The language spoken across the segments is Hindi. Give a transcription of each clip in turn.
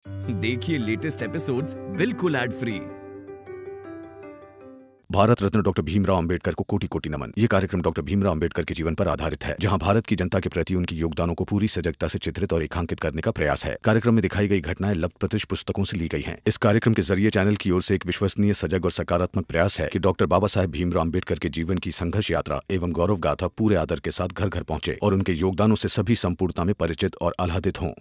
देखिए लेटेस्ट एपिसोड्स बिल्कुल ad free. Bharat Ratna doctor Bhimrao Ambedkar को कोटि कोटि नमन। ये कार्यक्रम डॉक्टर भीमराव अंबेडकर के जीवन पर आधारित है, जहां भारत की जनता के प्रति उनके योगदानों को पूरी सजगता से चित्रित और रेखांकित करने का प्रयास है। कार्यक्रम में दिखाई गई घटनाएं लब्ध-प्रतिष्ठ पुस्तकों से ली गई हैं। इस कार्यक्रम के जरिए चैनल की ओर से एक विश्वसनीय, सजग और सकारात्मक प्रयास है कि डॉक्टर बाबा साहेब भीमराव अंबेडकर के जीवन की संघर्ष यात्रा एवं गौरव गाथा पूरे आदर के साथ घर घर पहुंचे और उनके योगदानों से सभी संपूर्णता में परिचित और आह्लादित हों।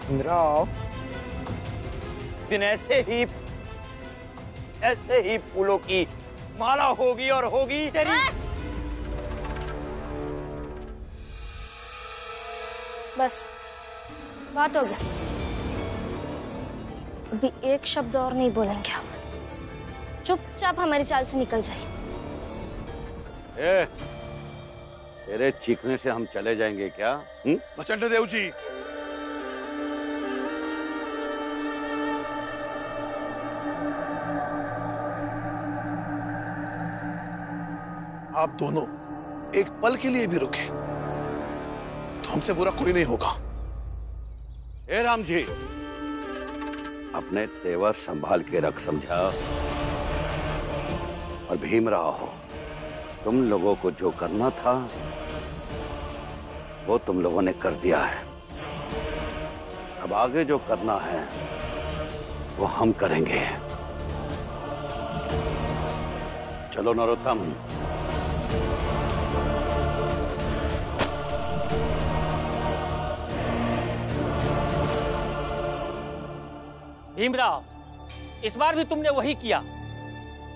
भीमराव, दिन ऐसे ही फूलों की माला होगी और होगी तेरी। बस बात हो गया। अभी एक शब्द और नहीं बोलेंगे हम। चुपचाप हमारी चाल से निकल जाइए। तेरे चीखने से हम चले जाएंगे क्या? प्रचंड देव जी, आप दोनों एक पल के लिए भी रुके तो हमसे बुरा कोई नहीं होगा। हे राम जी, अपने तेवर संभाल के रख, समझा? और भीमराव, तुम लोगों को जो करना था वो तुम लोगों ने कर दिया है। अब आगे जो करना है वो हम करेंगे। चलो नरोत्तम। भीमराव, इस बार भी तुमने वही किया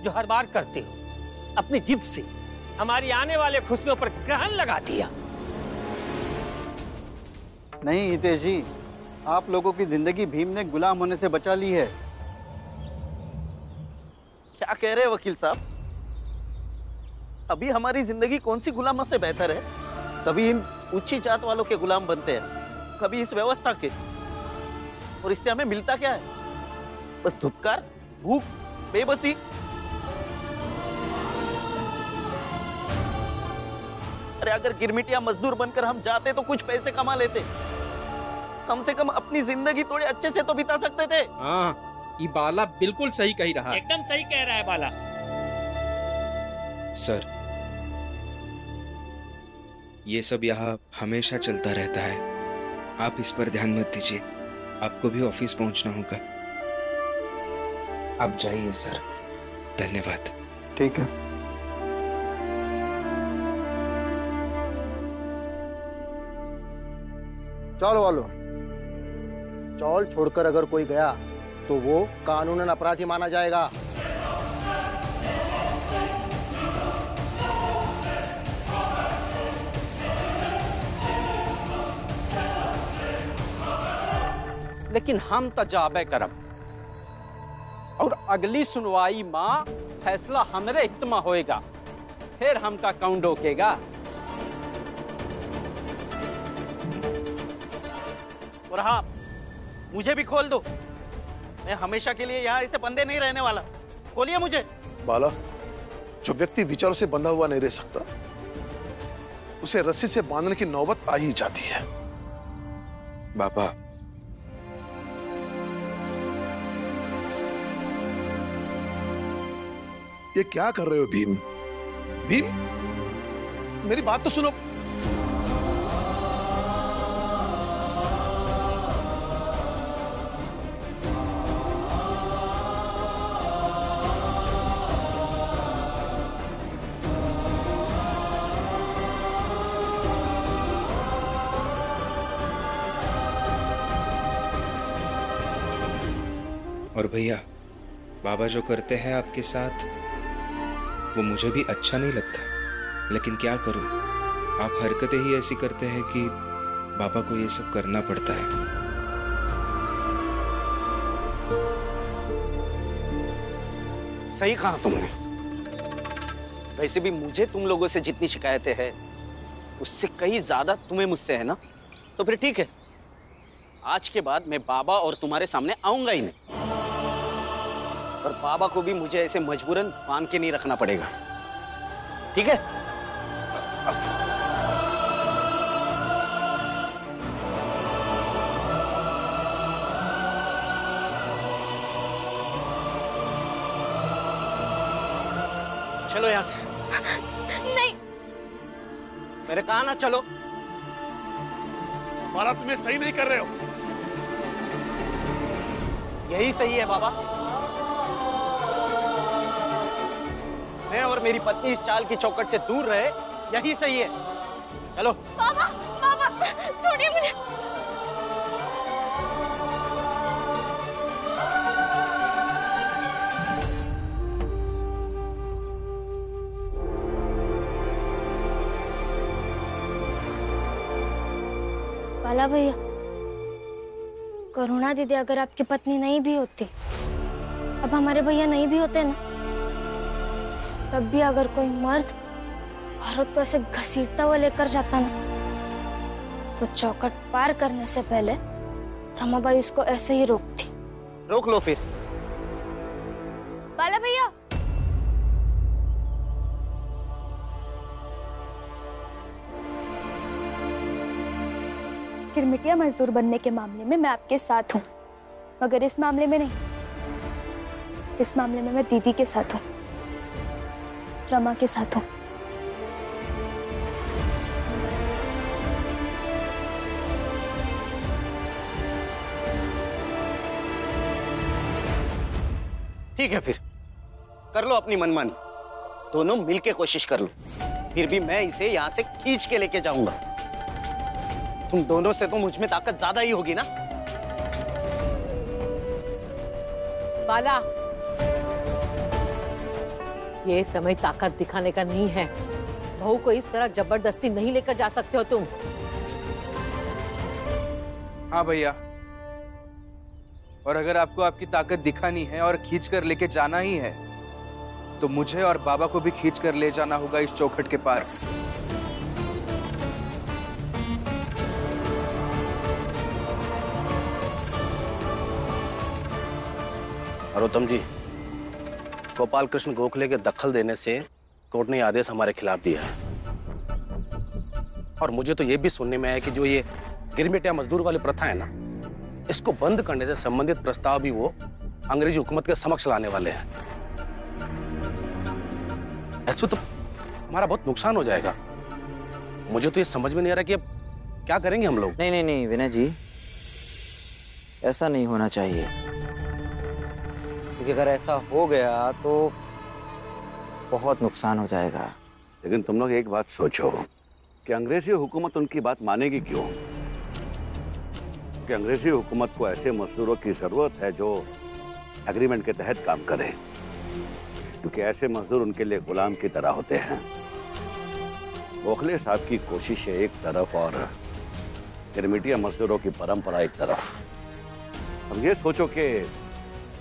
जो हर बार करते हो। अपनी जिद से हमारी आने वाले खुशियों पर ग्रहण लगा दिया। नहीं हितेश जी, आप लोगों की जिंदगी भीम ने गुलाम होने से बचा ली है। क्या कह रहे हैं वकील साहब? अभी हमारी जिंदगी कौन सी गुलामों से बेहतर है? कभी हम ऊंची जात वालों के गुलाम बनते हैं, कभी इस व्यवस्था के, और इससे हमें मिलता क्या है? बस धुपकार, भूख, बेबसी। अरे अगर गिरमिटिया मजदूर बनकर हम जाते तो कुछ पैसे कमा लेते, कम से कम अपनी जिंदगी थोड़े अच्छे से तो बिता सकते थे। हाँ, ये बाला बिल्कुल सही कही रहा। एकदम सही कह रहा है बाला। सर, ये सब यहाँ हमेशा चलता रहता है, आप इस पर ध्यान मत दीजिए। आपको भी ऑफिस पहुंचना होगा। आप जाइए सर। धन्यवाद। ठीक है। चल वालो, चौल छोड़कर अगर कोई गया तो वो कानूनन अपराधी माना जाएगा। लेकिन हम तो जाबे करब और अगली सुनवाई माँ फैसला हमरे हित में होएगा, फिर हमका कौन रोकेगा? और हाँ, मुझे भी खोल दो। मैं हमेशा के लिए यहाँ ऐसे बंधे नहीं रहने वाला। खोलिए मुझे। बाला, जो व्यक्ति विचारों से बंधा हुआ नहीं रह सकता, उसे रस्सी से बांधने की नौबत आ ही जाती है। बाबा, ये क्या कर रहे हो भीम? भीम, मेरी बात तो सुनो। और भैया, बाबा जो करते हैं आपके साथ वो मुझे भी अच्छा नहीं लगता, लेकिन क्या करूं, आप हरकतें ही ऐसी करते हैं कि बाबा को ये सब करना पड़ता है। सही कहा तुमने। वैसे भी मुझे तुम लोगों से जितनी शिकायतें हैं उससे कहीं ज्यादा तुम्हें मुझसे है ना, तो फिर ठीक है, आज के बाद मैं बाबा और तुम्हारे सामने आऊंगा ही नहीं। और बाबा को भी मुझे ऐसे मजबूरन बांध के नहीं रखना पड़ेगा, ठीक है? चलो यहां से। नहीं, मेरे कहा ना चलो। बाला, तुम्हें सही नहीं कर रहे हो। यही सही है बाबा। मैं और मेरी पत्नी इस चाल की चौकट से दूर रहे, यही सही है। चलो। बाबा, बाबा, छोड़िए मुझे। बाला भैया, करुणा दीदी अगर आपकी पत्नी नहीं भी होती, अब हमारे भैया नहीं भी होते ना, तब भी अगर कोई मर्द औरत को ऐसे घसीटता हुआ लेकर जाता ना, तो चौखट पार करने से पहले रमाबाई उसको ऐसे ही रोकती। रोक लो फिर। बाला भैया, गिरमिटिया मजदूर बनने के मामले में मैं आपके साथ हूँ, मगर इस मामले में नहीं। इस मामले में मैं दीदी के साथ हूँ, रमा के साथ हूँ। ठीक है, फिर कर लो अपनी मनमानी। दोनों मिलके कोशिश कर लो। फिर भी मैं इसे यहाँ से खींच के लेके जाऊंगा। तुम दोनों से तो मुझ में ताकत ज्यादा ही होगी ना। बाला, ये समय ताकत दिखाने का नहीं है। बहू को इस तरह जबरदस्ती नहीं लेकर जा सकते हो तुम। हाँ भैया, और अगर आपको आपकी ताकत दिखानी है और खींच कर लेके जाना ही है, तो मुझे और बाबा को भी खींच कर ले जाना होगा इस चौखट के पार। नरोत्तम जी, गोपाल कृष्ण गोखले के दखल देने से कोर्ट ने आदेश हमारे खिलाफ दिया है। और मुझे तो ये भी सुनने में आया कि जो ये गिरमिटिया मजदूर वाली प्रथा है ना, इसको बंद करने से संबंधित प्रस्ताव भी वो अंग्रेजी हुकूमत के समक्ष लाने वाले हैं। ऐसे तो हमारा बहुत नुकसान हो जाएगा। मुझे तो ये समझ में नहीं आ रहा कि अब क्या करेंगे हम लोग। नहीं नहीं नहीं विनय जी, ऐसा नहीं होना चाहिए, क्योंकि अगर ऐसा हो गया तो बहुत नुकसान हो जाएगा। लेकिन तुम लोग एक बात सोचो कि अंग्रेजी हुकूमत उनकी बात मानेगी क्यों? कि अंग्रेजी हुकूमत को ऐसे मजदूरों की जरूरत है जो एग्रीमेंट के तहत काम करें, क्योंकि ऐसे मजदूर उनके लिए गुलाम की तरह होते हैं। गोखले साहब की कोशिशें एक तरफ और गिरमिटिया मजदूरों की परंपरा एक तरफ। अब ये सोचो कि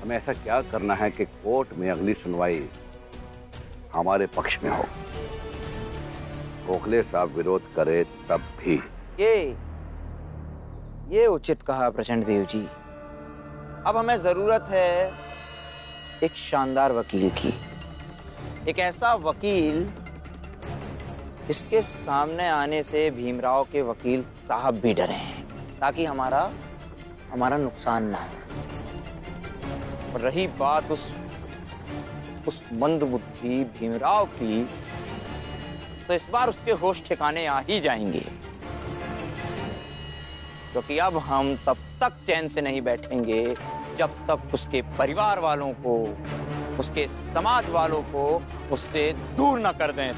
हमें ऐसा क्या करना है कि कोर्ट में अगली सुनवाई हमारे पक्ष में हो। गोखले साहब विरोध करे तब भी। ये उचित कहा प्रचंड देव जी। अब हमें जरूरत है एक शानदार वकील की, एक ऐसा वकील जिसके सामने आने से भीमराव के वकील साहब भी डरे हैं, ताकि हमारा नुकसान ना हो। और रही बात उस मंदबुद्धि भीमराव की, तो इस बार उसके होश ठिकाने आ ही जाएंगे, क्योंकि अब हम तब तक चैन से नहीं बैठेंगे जब तक उसके परिवार वालों को, उसके समाज वालों को उससे दूर न कर दें।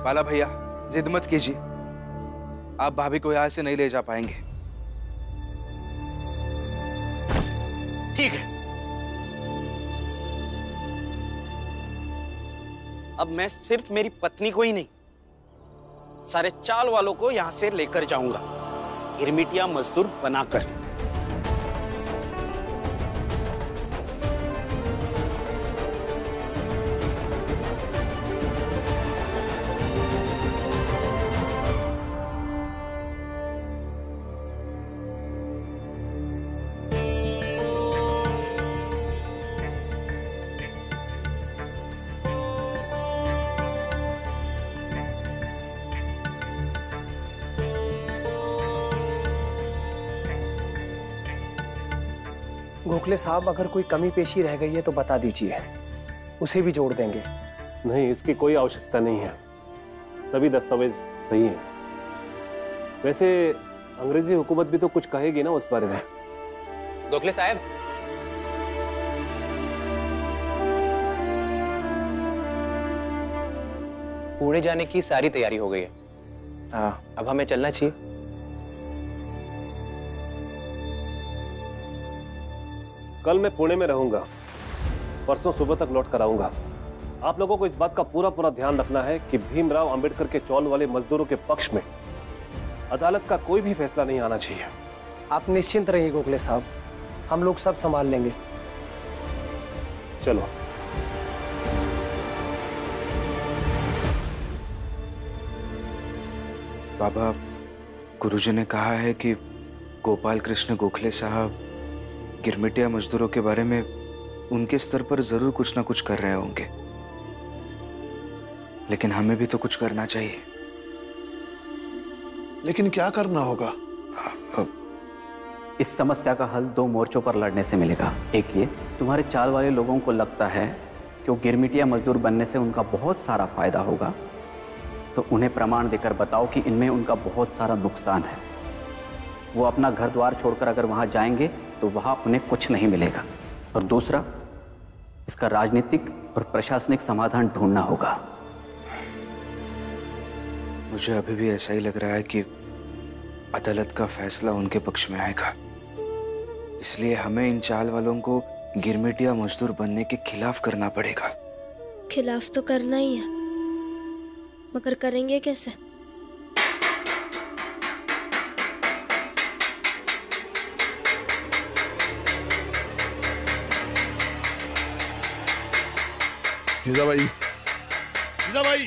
बाला भैया, जिद मत कीजिए, आप भाभी को यहां से नहीं ले जा पाएंगे। ठीक है, अब मैं सिर्फ मेरी पत्नी को ही नहीं, सारे चाल वालों को यहां से लेकर जाऊंगा, गिरमिटिया मजदूर बनाकर। गोखले साहब, अगर कोई कमी पेशी रह गई है तो बता दीजिए, उसे भी जोड़ देंगे। नहीं, इसकी कोई आवश्यकता नहीं है, सभी दस्तावेज सही हैं। वैसे अंग्रेजी हुकूमत भी तो कुछ कहेगी ना उस बारे में। गोखले साहब, पुणे जाने की सारी तैयारी हो गई है। अब हमें चलना चाहिए। कल मैं पुणे में रहूंगा, परसों सुबह तक लौट कर आऊंगा। आप लोगों को इस बात का पूरा ध्यान रखना है कि भीमराव अंबेडकर के चौल वाले मजदूरों के पक्ष में अदालत का कोई भी फैसला नहीं आना चाहिए। आप निश्चिंत रहिए गोखले साहब, हम लोग सब संभाल लेंगे। चलो। बाबा, गुरुजी ने कहा है कि गोपाल कृष्ण गोखले साहब गिरमिटिया मजदूरों के बारे में उनके स्तर पर जरूर कुछ ना कुछ कर रहे होंगे, लेकिन हमें भी तो कुछ करना चाहिए। लेकिन क्या करना होगा? इस समस्या का हल 2 मोर्चों पर लड़ने से मिलेगा। एक ये, तुम्हारे चाल वाले लोगों को लगता है कि वो गिरमिटिया मजदूर बनने से उनका बहुत सारा फायदा होगा, तो उन्हें प्रमाण देकर बताओ कि इनमें उनका बहुत सारा नुकसान है। वो अपना घर द्वार छोड़कर अगर वहां जाएंगे तो वहां उन्हें कुछ नहीं मिलेगा। और दूसरा, इसका राजनीतिक और प्रशासनिक समाधान ढूंढना होगा। मुझे अभी भी ऐसा ही लग रहा है कि अदालत का फैसला उनके पक्ष में आएगा, इसलिए हमें इन चाल वालों को गिरमिटिया मजदूर बनने के खिलाफ करना पड़ेगा। खिलाफ तो करना ही है, मगर करेंगे कैसे? जीजाबाई, जीजाबाई,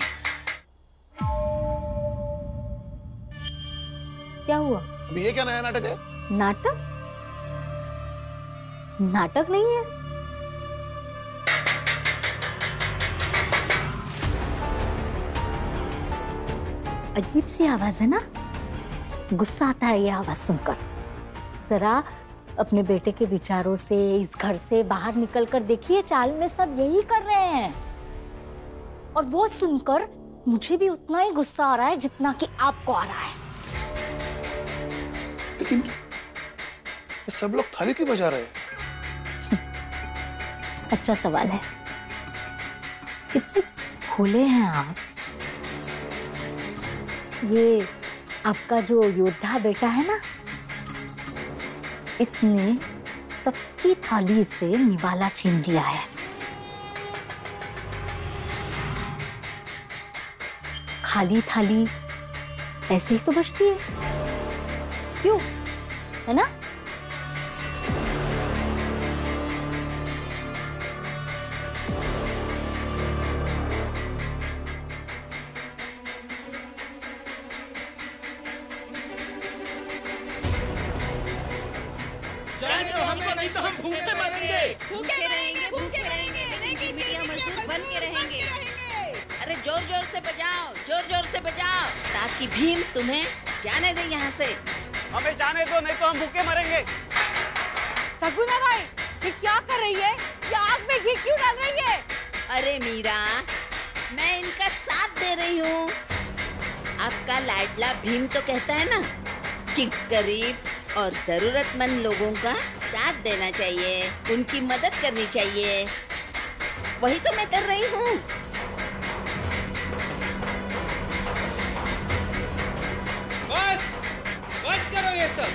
क्या हुआ? अभी ये क्या नया नाटक है? नाटक? नाटक नहीं है। अजीब सी आवाज है ना, गुस्सा आता है ये आवाज सुनकर। जरा अपने बेटे के विचारों से इस घर से बाहर निकल कर देखिए, चाल में सब यही कर रहे हैं। और वो सुनकर मुझे भी उतना ही गुस्सा आ रहा है जितना कि आपको आ रहा है। लेकिन सब लोग थाली क्यों बजा रहे हैं? अच्छा सवाल है, कितने भोले हैं आप। ये आपका जो योद्धा बेटा है ना, इसने सबकी थाली से निवाला छीन लिया है। खाली थाली ऐसे ही तो बचती है, क्यों? है ना? जाने दो हमको, नहीं तो हम भूखे मरेंगे। भूखे रहेंगे, भूखे रहेंगे, गिरमिटिया मजदूर बन के रहेंगे। अरे जोर जोर से बजाओ, जोर जोर से बजाओ, ताकि भीम तुम्हें जाने दे यहाँ से। हमें जाने दो, नहीं तो हम भूखे मरेंगे। सगुना भाई, ये क्या कर रही है? ये आग में घी क्यों डाल रही है? अरे मीरा, मैं इनका साथ दे रही हूँ। आपका लाडला भीम तो कहता है ना कि गरीब और जरूरतमंद लोगों का साथ देना चाहिए, उनकी मदद करनी चाहिए। वही तो मैं कर रही हूँ। बस करो ये सब।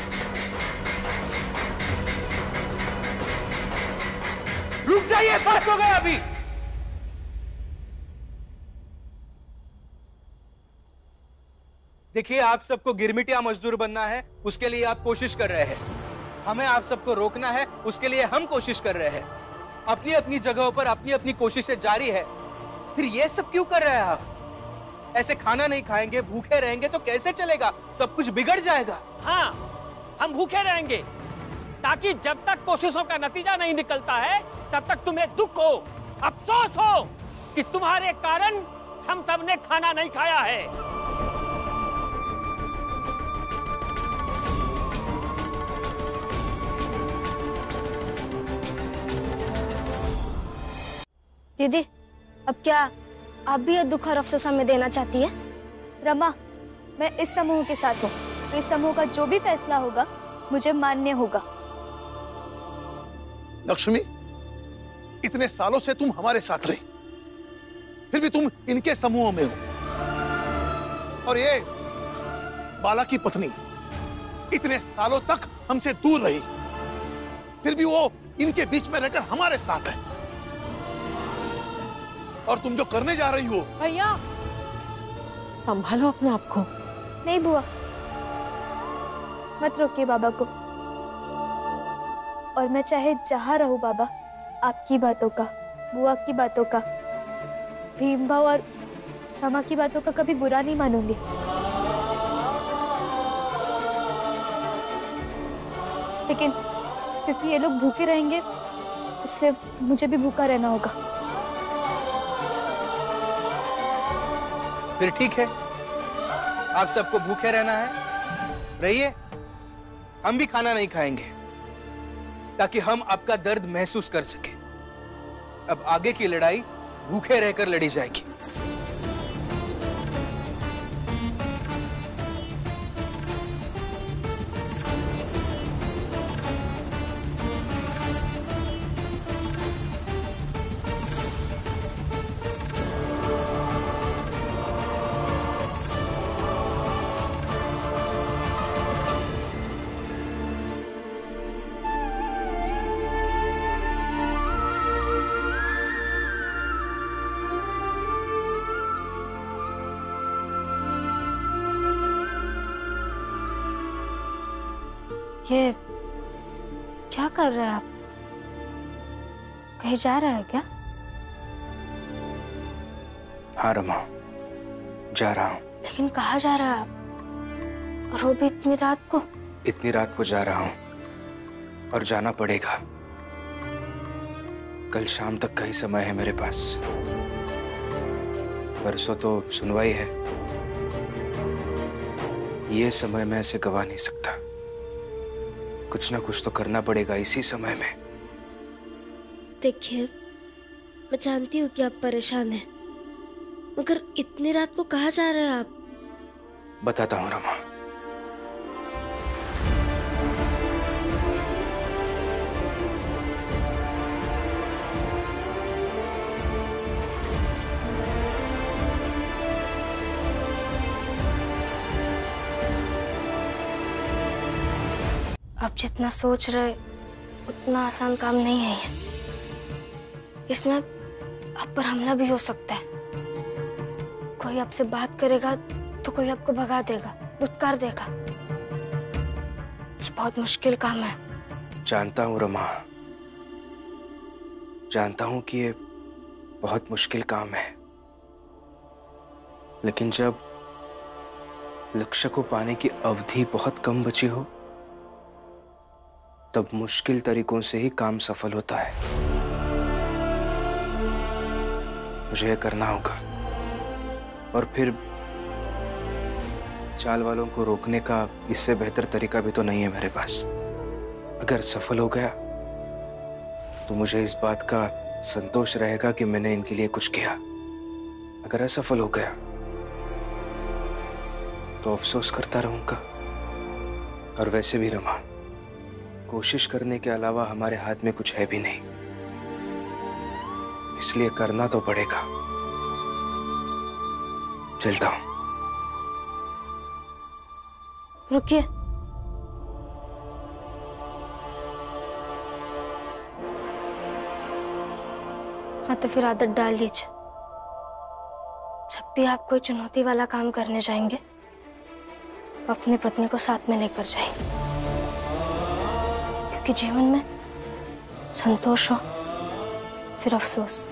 रुक जाइए, बस हो गया अभी। देखिए, आप सबको गिरमिटिया मजदूर बनना है, उसके लिए आप कोशिश कर रहे हैं। हमें आप सबको रोकना है, उसके लिए हम कोशिश कर रहे हैं। अपनी अपनी जगहों पर अपनी अपनी कोशिशें जारी है। फिर ये सब क्यों कर रहे हैं आप? ऐसे खाना नहीं खाएंगे, भूखे रहेंगे तो कैसे चलेगा? सब कुछ बिगड़ जाएगा। हाँ, हम भूखे रहेंगे ताकि जब तक कोशिशों का नतीजा नहीं निकलता है तब तक तुम्हें दुख हो, अफसोस हो कि तुम्हारे कारण हम सब ने खाना नहीं खाया है। दीदी, अब क्या आप भी ये दुख और अफसोस हमें देना चाहती है? रमा, मैं इस समूह के साथ हूँ, तो इस समूह का जो भी फैसला होगा मुझे मान्य होगा। लक्ष्मी, इतने सालों से तुम हमारे साथ रही, फिर भी तुम इनके समूह में हो। और ये बाला की पत्नी इतने सालों तक हमसे दूर रही, फिर भी वो इनके बीच में रहकर हमारे साथ है। और तुम जो करने जा रही हो। भैया, संभालो अपने आप को। नहीं बुआ, मत रोकिए बाबा को। और मैं चाहे जहां रहूं बाबा, आपकी बातों का, बुआ की बातों का, भीम भाव और रमा की बातों का कभी बुरा नहीं मानूंगी। लेकिन क्योंकि ये लोग भूखे रहेंगे, इसलिए मुझे भी भूखा रहना होगा। फिर ठीक है, आप सबको भूखे रहना है, रहिए। हम भी खाना नहीं खाएंगे ताकि हम आपका दर्द महसूस कर सके। अब आगे की लड़ाई भूखे रहकर लड़ी जाएगी। ये क्या कर रहे हैं आप? कहीं जा रहे हैं क्या? हाँ रमा, जा रहा हूँ। लेकिन कहाँ जा रहे हैं आप? और वो भी इतनी रात को? इतनी रात को जा रहा हूँ और जाना पड़ेगा। कल शाम तक का ही समय है मेरे पास। परसों तो सुनवाई है। ये समय मैं ऐसे गवा नहीं सकता। कुछ ना कुछ तो करना पड़ेगा इसी समय में। देखिए, मैं जानती हूँ कि आप परेशान हैं, मगर इतनी रात को कहाँ जा रहे हैं आप? बताता हूँ रमा। आप जितना सोच रहे उतना आसान काम नहीं है ये। इसमें आप पर हमला भी हो सकता है। कोई आपसे बात करेगा तो कोई आपको भगा देगा, दुत्कार देगा। ये बहुत मुश्किल काम है। जानता हूँ रमा, जानता हूँ कि ये बहुत मुश्किल काम है, लेकिन जब लक्ष्य को पाने की अवधि बहुत कम बची हो तब मुश्किल तरीकों से ही काम सफल होता है। मुझे यह करना होगा। और फिर चाल वालों को रोकने का इससे बेहतर तरीका भी तो नहीं है मेरे पास। अगर सफल हो गया तो मुझे इस बात का संतोष रहेगा कि मैंने इनके लिए कुछ किया। अगर असफल हो गया तो अफसोस करता रहूंगा। और वैसे भी रमा, कोशिश करने के अलावा हमारे हाथ में कुछ है भी नहीं, इसलिए करना तो पड़ेगा। चलता हूं। रुकिए। हाँ, तो फिर आदत डाल लीजिए। जब भी आप कोई चुनौती वाला काम करने जाएंगे तो अपनी पत्नी को साथ में लेकर जाइए, कि जीवन में संतोष हो फिर अफसोस,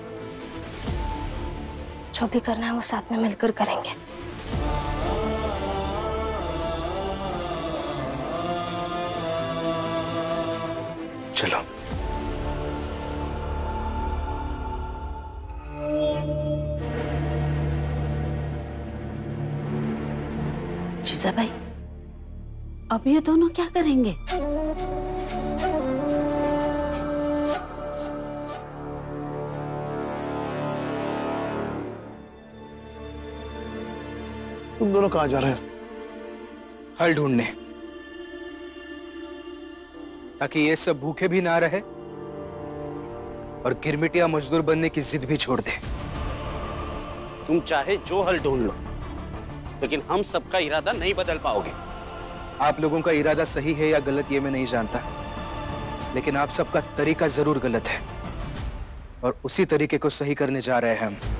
जो भी करना है वो साथ में मिलकर करेंगे। चलो। जीजा भाई, अब ये दोनों क्या करेंगे? दोनों कहाँ जा रहे हैं? हल ढूंढने, ताकि ये सब भूखे भी ना रहे और गिरमिटिया मजदूर बनने की जिद भी छोड़ दे। तुम चाहे जो हल ढूंढ लो, लेकिन हम सबका इरादा नहीं बदल पाओगे। आप लोगों का इरादा सही है या गलत ये मैं नहीं जानता, लेकिन आप सबका तरीका जरूर गलत है और उसी तरीके को सही करने जा रहे हैं हम।